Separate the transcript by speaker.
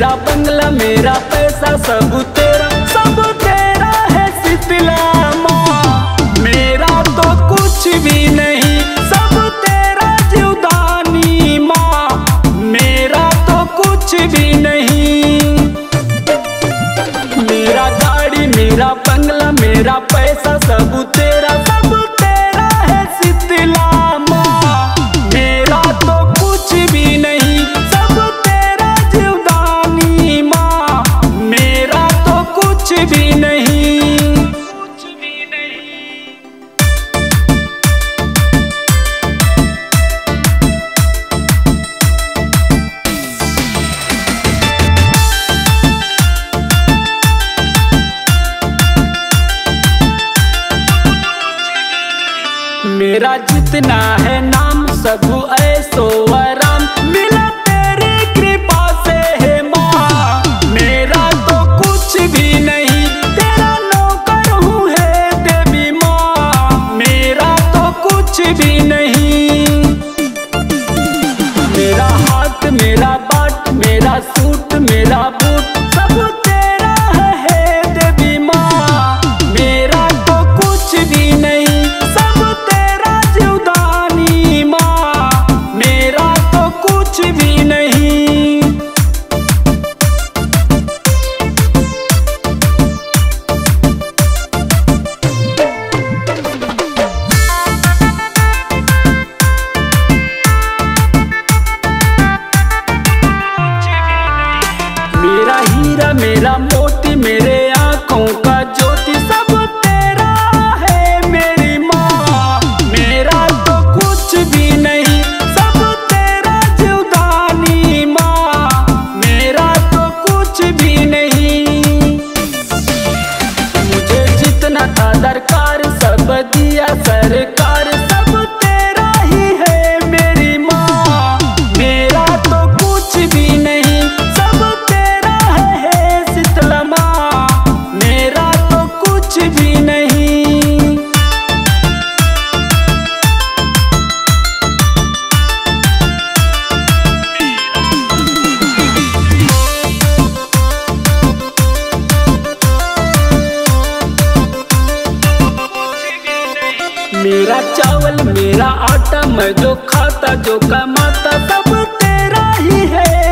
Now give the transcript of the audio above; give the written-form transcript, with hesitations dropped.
Speaker 1: मेरा बंगला मेरा पैसा सब तेरा है शीतला माँ। मेरा तो कुछ भी नहीं सब तेरा जीवदानी माँ। मेरा तो कुछ भी नहीं। मेरा गाड़ी मेरा बंगला मेरा पैसा सब तेरा है शीतला माँ। मेरा तो कुछ भी नहीं सब तेरा जीवदानी माँ। मेरा तो कुछ भी नहीं। मेरा जितना है नाम सब ऐसो आराम मिला तेरी कृपा से है माँ। मेरा तो कुछ भी नहीं तेरा नौकर हूँ है देवी माँ। मेरा तो कुछ भी नहीं। मेरा हाथ मेरा बाट मेरा सूट मेरा बूट सब तेरा है देवी माँ। मेरा तो कुछ भी नहीं मेरा हीरा मेरा मोती मेरे आँखों का ज्योति सब तेरा है मेरी माँ। मेरा तो कुछ भी नहीं सब तेरा जीवदानी माँ। मेरा तो कुछ भी नहीं। मुझे जितना था दरकार सब दिया सरकार सब तेरा ही है मेरी माँ। मेरा तो कुछ भी नहीं सब मेरा तो कुछ भी नहीं। मेरा चावल मेरा आटा मैं जो खाता जो कमाता सब तेरा ही है